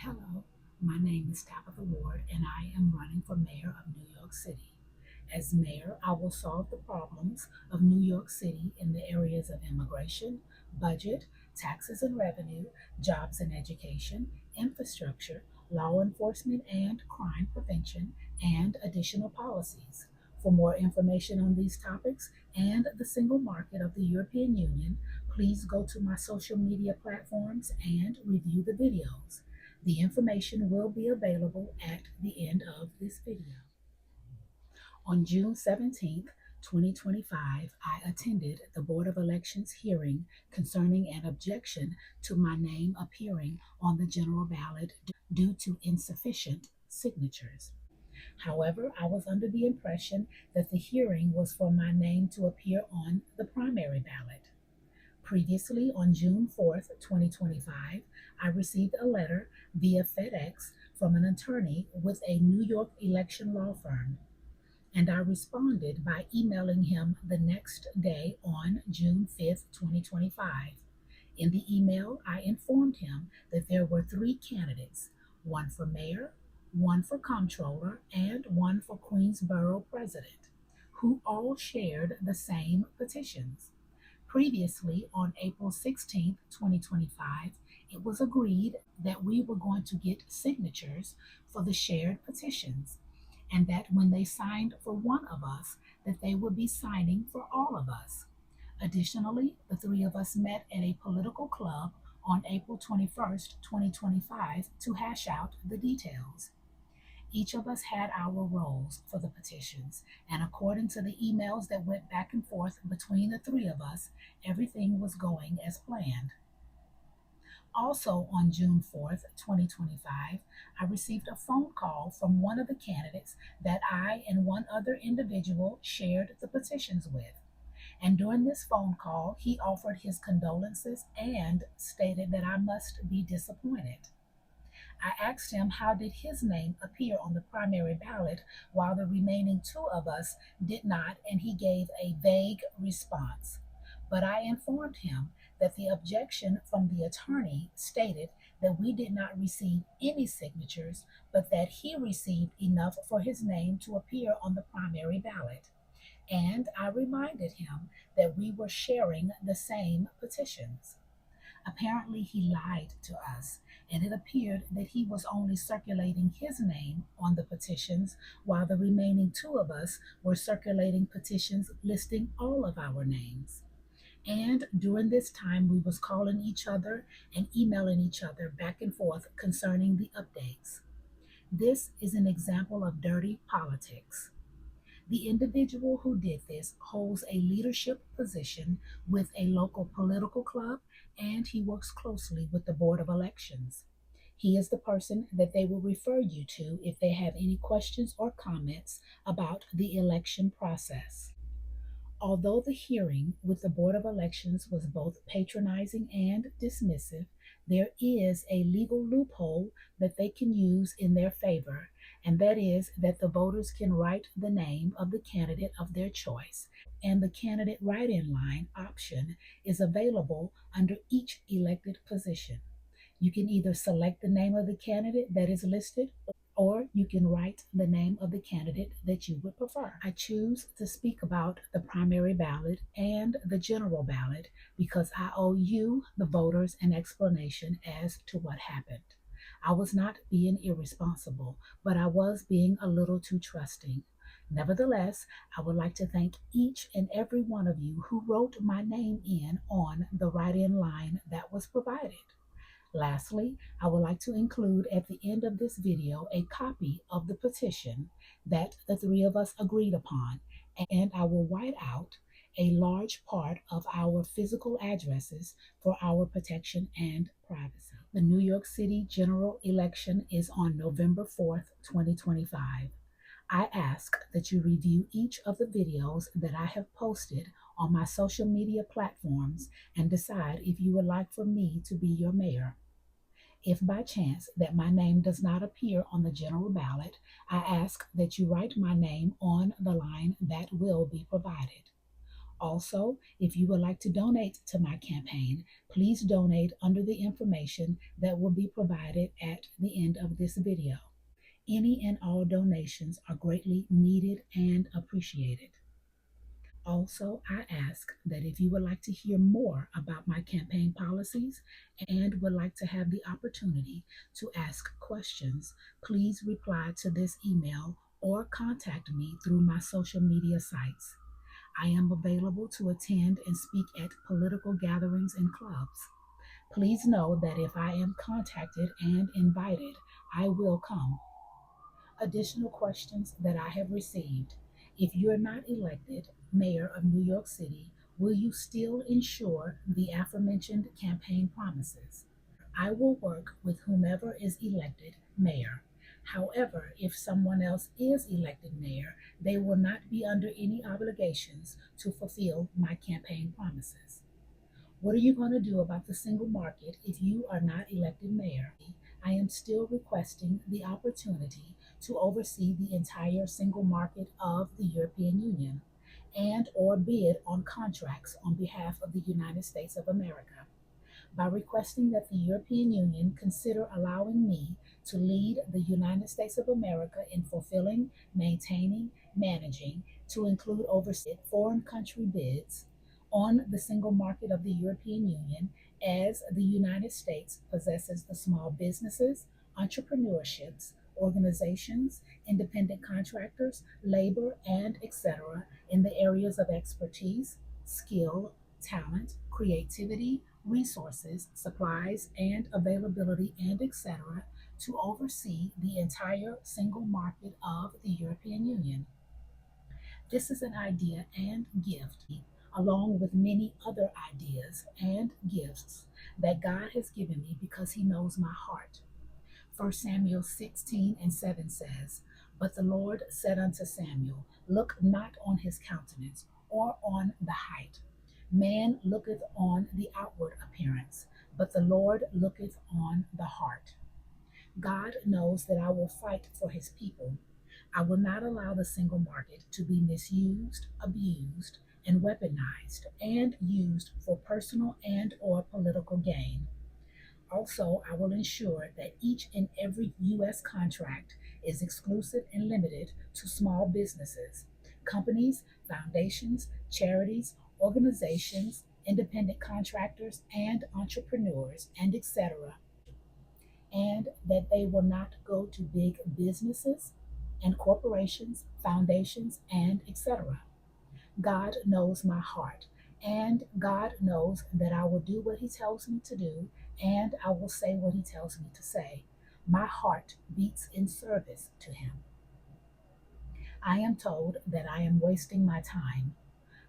Hello, my name is Tabitha Ward, and I am running for mayor of New York City. As mayor, I will solve the problems of New York City in the areas of immigration, budget, taxes and revenue, jobs and education, infrastructure, law enforcement and crime prevention, and additional policies. For more information on these topics and the single market of the European Union, please go to my social media platforms and review the videos. The information will be available at the end of this video. On June 17th, 2025, I attended the Board of Elections hearing concerning an objection to my name appearing on the general ballot due to insufficient signatures. However, I was under the impression that the hearing was for my name to appear on the primary ballot. Previously, on June 4th, 2025, I received a letter via FedEx from an attorney with a New York election law firm, and I responded by emailing him the next day on June 5th, 2025. In the email, I informed him that there were three candidates, one for mayor, one for comptroller, and one for Queensborough president, who all shared the same petitions. Previously, on April 16th, 2025, it was agreed that we were going to get signatures for the shared petitions, and that when they signed for one of us, that they would be signing for all of us. Additionally, the three of us met at a political club on April 21st, 2025, to hash out the details. Each of us had our roles for the petitions, and according to the emails that went back and forth between the three of us, everything was going as planned. Also, on June 4th, 2025, I received a phone call from one of the candidates that I and one other individual shared the petitions with. And during this phone call, he offered his condolences and stated that I must be disappointed. I asked him how did his name appear on the primary ballot while the remaining two of us did not, and he gave a vague response. But I informed him that the objection from the attorney stated that we did not receive any signatures, but that he received enough for his name to appear on the primary ballot. And I reminded him that we were sharing the same petitions. Apparently, he lied to us, and it appeared that he was only circulating his name on the petitions, while the remaining two of us were circulating petitions listing all of our names. And during this time, we was calling each other and emailing each other back and forth concerning the updates. This is an example of dirty politics. The individual who did this holds a leadership position with a local political club, and he works closely with the Board of Elections. He is the person that they will refer you to if they have any questions or comments about the election process. Although the hearing with the Board of Elections was both patronizing and dismissive, there is a legal loophole that they can use in their favor, and that is that the voters can write the name of the candidate of their choice, and the candidate write in line option is available under each elected position. You can either select the name of the candidate that is listed, or you can write the name of the candidate that you would prefer. I choose to speak about the primary ballot and the general ballot because I owe you, the voters, an explanation as to what happened. I was not being irresponsible, but I was being a little too trusting. Nevertheless, I would like to thank each and every one of you who wrote my name in on the write-in line that was provided. Lastly, I would like to include at the end of this video a copy of the petition that the three of us agreed upon, and I will white out a large part of our physical addresses for our protection and privacy. The New York City general election is on November 4th, 2025. I ask that you review each of the videos that I have posted on my social media platforms and decide if you would like for me to be your mayor. If by chance that my name does not appear on the general ballot, I ask that you write my name on the line that will be provided. Also, if you would like to donate to my campaign, please donate under the information that will be provided at the end of this video. Any and all donations are greatly needed and appreciated. Also, I ask that if you would like to hear more about my campaign policies and would like to have the opportunity to ask questions, please reply to this email or contact me through my social media sites. I am available to attend and speak at political gatherings and clubs. Please know that if I am contacted and invited, I will come. Additional questions that I have received. If you're not elected mayor of New York City, will you still ensure the aforementioned campaign promises? I will work with whomever is elected mayor. However, if someone else is elected mayor, they will not be under any obligations to fulfill my campaign promises. What are you going to do about the single market if you are not elected mayor? I am still requesting the opportunity to oversee the entire single market of the European Union and or bid on contracts on behalf of the United States of America. By requesting that the European Union consider allowing me to lead the United States of America in fulfilling, maintaining, managing, to include overseeing foreign country bids on the single market of the European Union, as the United States possesses the small businesses, entrepreneurships, organizations, independent contractors, labor, and etc. in the areas of expertise, skill, talent, creativity, resources, supplies, and availability, and etc., to oversee the entire single market of the European Union. This is an idea and gift, along with many other ideas and gifts that God has given me because He knows my heart. 1 Samuel 16:7 says, "But the Lord said unto Samuel, Look not on his countenance, or on the height. Man looketh on the outward appearance, but the Lord looketh on the heart." God knows that I will fight for his people. I will not allow the single market to be misused, abused, and weaponized and used for personal and or political gain. Also, I will ensure that each and every U.S. contract is exclusive and limited to small businesses, companies, foundations, charities, organizations, independent contractors, and entrepreneurs, and etc., and that they will not go to big businesses and corporations, foundations, and etc. God knows my heart, and God knows that I will do what He tells me to do, and I will say what He tells me to say. My heart beats in service to Him. I am told that I am wasting my time.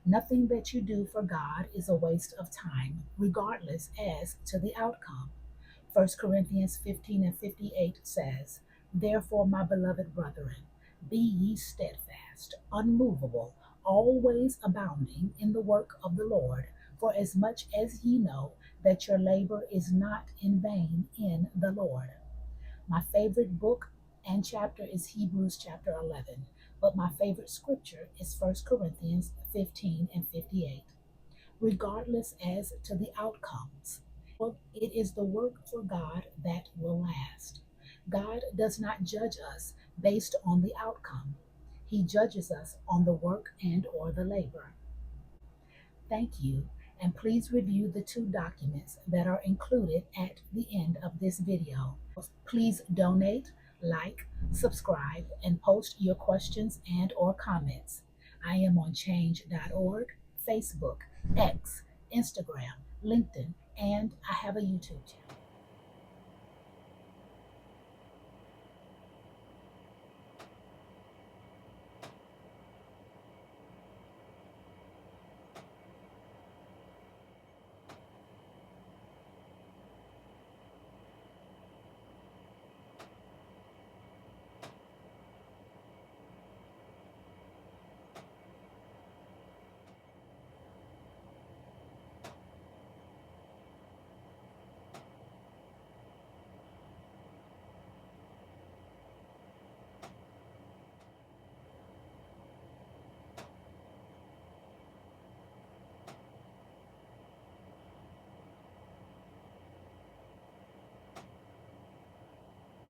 Nothing that you do for God is a waste of time, regardless as to the outcome. 1 Corinthians 15:58 says, "Therefore, my beloved brethren, be ye steadfast, unmovable, always abounding in the work of the Lord, for as much as ye know that your labor is not in vain in the Lord." My favorite book and chapter is Hebrews chapter 11, but my favorite scripture is 1 Corinthians 15:58. Regardless as to the outcomes, it is the work for God that will last. God does not judge us based on the outcome. He judges us on the work and or the labor. Thank you, and please review the two documents that are included at the end of this video. Please donate, like, subscribe, and post your questions and or comments. I am on change.org, Facebook, X, Instagram, LinkedIn, and I have a YouTube channel.